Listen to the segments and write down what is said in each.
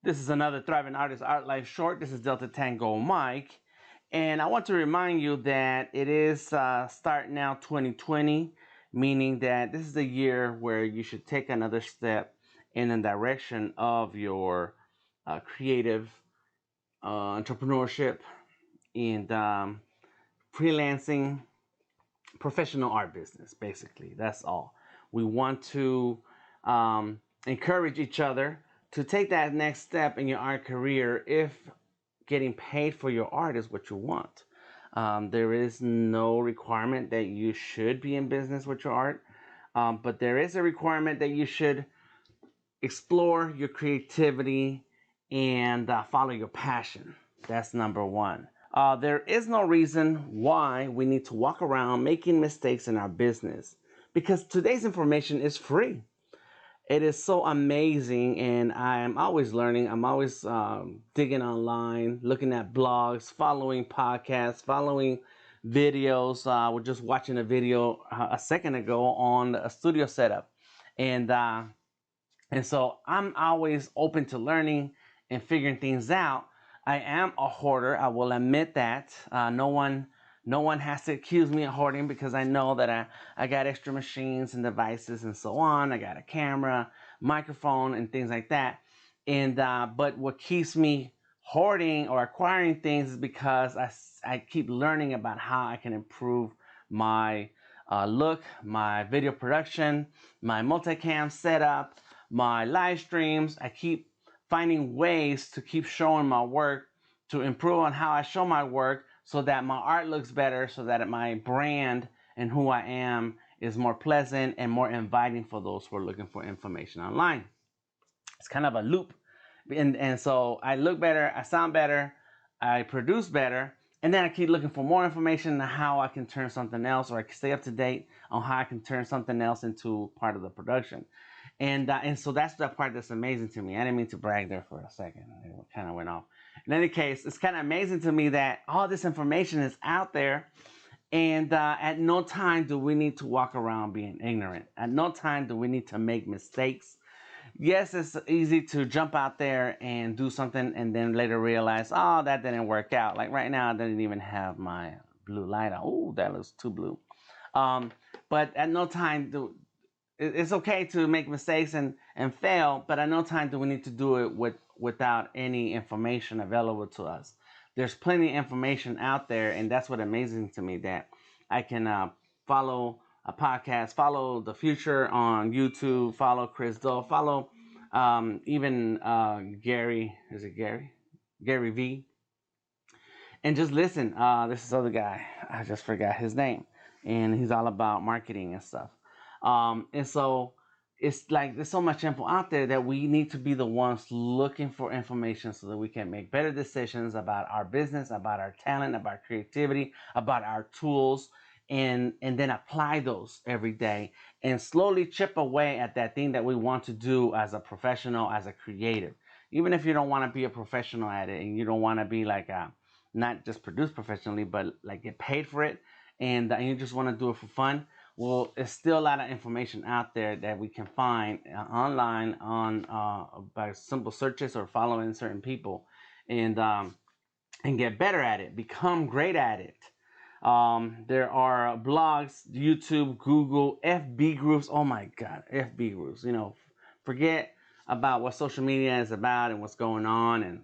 This is another Thriving Artist Art Life Short. This is Delta Tango Mike. And I want to remind you that it is start now 2020, meaning that this is the year where you should take another step in the direction of your creative entrepreneurship and freelancing professional art business. Basically, that's all. We want to encourage each other to take that next step in your art career if getting paid for your art is what you want. There is no requirement that you should be in business with your art, but there is a requirement that you should explore your creativity and follow your passion. That's number one. There is no reason why we need to walk around making mistakes in our business because today's information is free. It is so amazing, and I am always learning. I'm always digging online, looking at blogs, following podcasts, following videos. I was just watching a video a second ago on a studio setup, and so I'm always open to learning and figuring things out. I am a hoarder. I will admit that. No one has to accuse me of hoarding because I know that I got extra machines and devices and so on. I got a camera, microphone, and things like that. And but what keeps me hoarding or acquiring things is because I keep learning about how I can improve my look, my video production, my multicam setup, my live streams. I keep finding ways to keep showing my work, to improve on how I show my work so that my art looks better, so that my brand and who I am is more pleasant and more inviting for those who are looking for information online. It's kind of a loop. And so I look better, I sound better, I produce better, and then I keep looking for more information on how I can turn something else, or I can stay up to date on how I can turn something else into part of the production. And so that's the part that's amazing to me. I didn't mean to brag there for a second. It kind of went off. In any case, it's kind of amazing to me that all this information is out there, and at no time do we need to walk around being ignorant. At no time do we need to make mistakes. Yes, it's easy to jump out there and do something and then later realize, oh, that didn't work out. Like right now, I didn't even have my blue light on. Oh, that looks too blue. But at no time it's okay to make mistakes and fail, but at no time do we need to do it without any information available to us. There's plenty of information out there, and that's what amazing to me, that I can follow a podcast, follow the future on YouTube, follow Chris Doe, follow even Gary, is it Gary? Gary V. And just listen. This other guy, I just forgot his name, and he's all about marketing and stuff. And so it's like there's so much info out there that we need to be the ones looking for information so that we can make better decisions about our business, about our talent, about creativity, about our tools, and then apply those every day and slowly chip away at that thing that we want to do as a professional, as a creative. Even if you don't want to be a professional at it and you don't want to be like not just produce professionally, but like get paid for it, and you just want to do it for fun. Well, there's still a lot of information out there that we can find online on by simple searches or following certain people, and get better at it, become great at it. There are blogs, YouTube, Google, FB groups. Oh my God, FB groups. You know, forget about what social media is about and what's going on and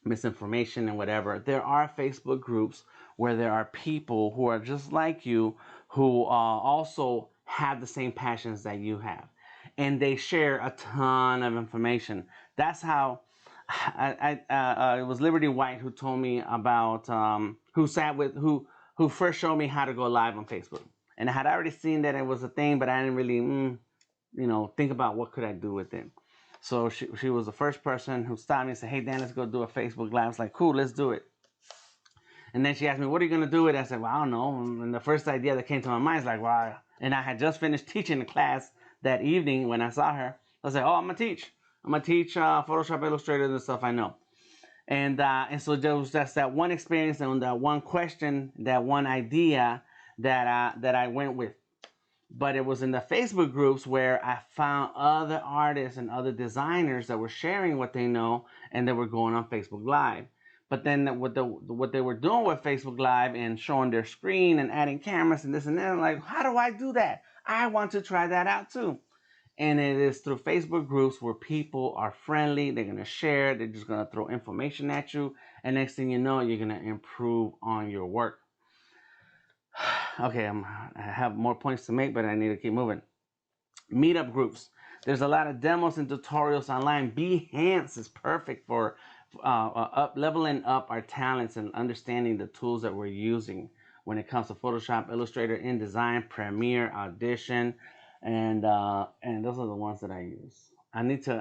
misinformation and whatever. There are Facebook groups where there are people who are just like you, who also have the same passions that you have, and they share a ton of information. That's how it was Liberty White who told me about who first showed me how to go live on Facebook, and I had already seen that it was a thing, but I didn't really think about what could I do with it. So she was the first person who stopped me and said, "Hey Dan, let's go do a Facebook Live." I was like, "Cool, let's do it." And then she asked me, "What are you gonna do with it?" I said, "Well, I don't know." And the first idea that came to my mind is like, "Wow!" And I had just finished teaching the class that evening when I saw her. I was like, "Oh, I'm gonna teach. Photoshop, Illustrator, and stuff I know." And so there was just that one experience and that one question, that one idea that I went with. But it was in the Facebook groups where I found other artists and other designers that were sharing what they know, and they were going on Facebook Live. But then what they were doing with Facebook Live and showing their screen and adding cameras and this and that, I'm like, how do I do that? I want to try that out too. And it is through Facebook groups where people are friendly. They're going to share. They're just going to throw information at you. And next thing you know, you're going to improve on your work. Okay, I have more points to make, but I need to keep moving. Meetup groups. There's a lot of demos and tutorials online. Behance is perfect for leveling up our talents and understanding the tools that we're using when it comes to Photoshop, Illustrator, InDesign, Premiere, Audition, and those are the ones that I use. I need to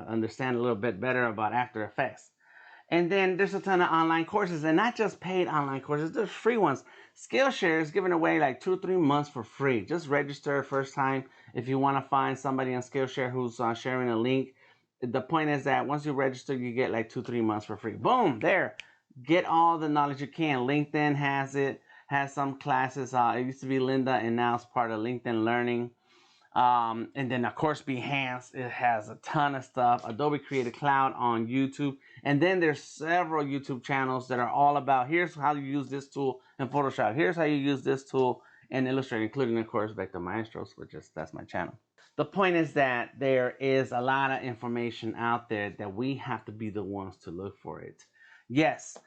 understand a little bit better about After Effects. And then there's a ton of online courses, and not just paid online courses, there's free ones. Skillshare is giving away like 2 or 3 months for free. Just register first time if you want to find somebody on Skillshare who's sharing a link. The point is that once you register, you get like 2 or 3 months for free. Boom, there. Get all the knowledge you can. LinkedIn has it, has some classes. It used to be Linda, and now it's part of LinkedIn Learning. And then of course Behance, it has a ton of stuff. Adobe Creative Cloud on YouTube, and then there's several YouTube channels that are all about here's how you use this tool in Photoshop, here's how you use this tool in Illustrator, including of course Vector Maestros, which is that's my channel. The point is that there is a lot of information out there that we have to be the ones to look for it. Yes,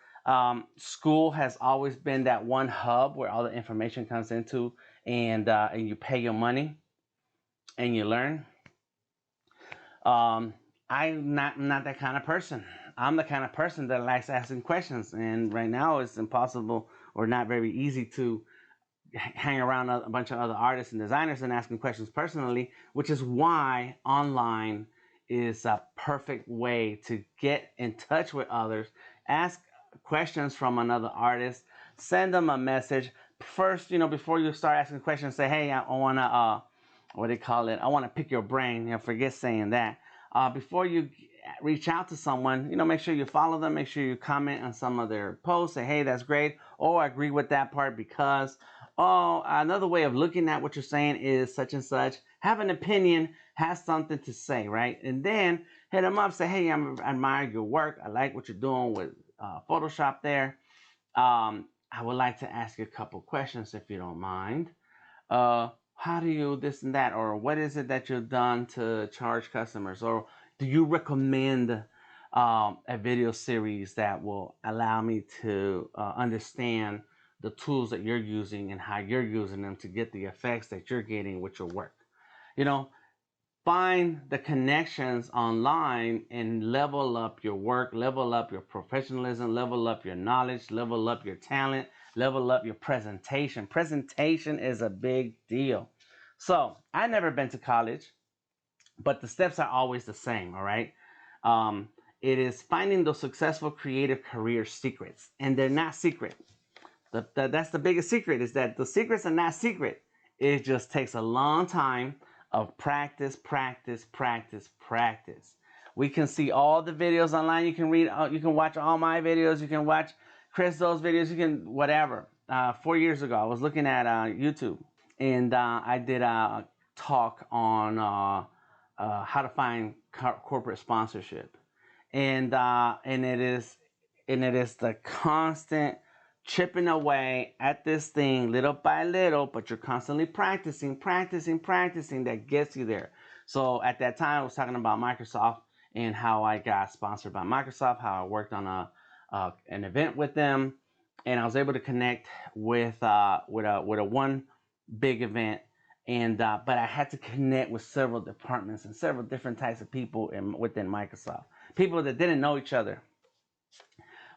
school has always been that one hub where all the information comes into, and you pay your money and you learn. I'm not that kind of person. I'm the kind of person that likes asking questions, and right now it's impossible or not very easy to hang around a bunch of other artists and designers and asking questions personally, which is why online is a perfect way to get in touch with others, ask questions from another artist, send them a message. First, before you start asking questions, say, hey, I want to what do you call it? I want to pick your brain. Forget saying that. Before you reach out to someone, make sure you follow them. Make sure you comment on some of their posts. Say, hey, that's great. Oh, I agree with that part because, oh, another way of looking at what you're saying is such and such. Have an opinion, have something to say, right? And then hit them up. Say, hey, I admire your work. I like what you're doing with Photoshop there. I would like to ask you a couple questions if you don't mind. How do you this and that, or what is it that you've done to charge customers, or do you recommend a video series that will allow me to understand the tools that you're using and how you're using them to get the effects that you're getting with your work? Find the connections online and level up your work, level up your professionalism, level up your knowledge, level up your talent, level up your presentation. Presentation is a big deal. So I've never been to college, but the steps are always the same, all right? It is finding those successful creative career secrets, and they're not secret. That's the biggest secret, is that the secrets are not secret. It just takes a long time of practice, practice, practice, practice. We can see all the videos online. You can read, you can watch all my videos. You can watch Chris those videos. You can whatever. 4 years ago, I was looking at YouTube, and I did a talk on how to find corporate sponsorship, and it is the constant chipping away at this thing little by little, but you're constantly practicing that gets you there. So at that time, I was talking about Microsoft and how I got sponsored by Microsoft, how I worked on an event with them, and I was able to connect with a one big event, and but I had to connect with several departments and several different types of people within Microsoft, people that didn't know each other,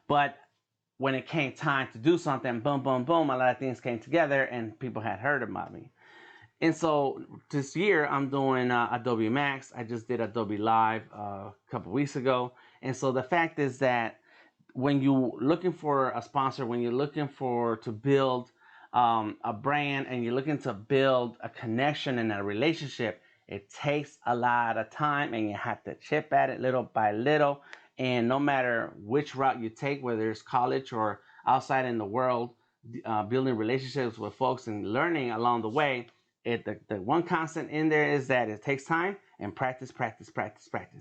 but when it came time to do something, boom, boom, boom, a lot of things came together and people had heard about me. And so this year I'm doing Adobe Max. I just did Adobe Live a couple weeks ago. And so the fact is that when you're looking for a sponsor, when you're looking to build a brand, and you're looking to build a connection and a relationship, it takes a lot of time, and you have to chip at it little by little. And no matter which route you take, whether it's college or outside in the world, building relationships with folks and learning along the way, the one constant in there is that it takes time and practice, practice, practice, practice.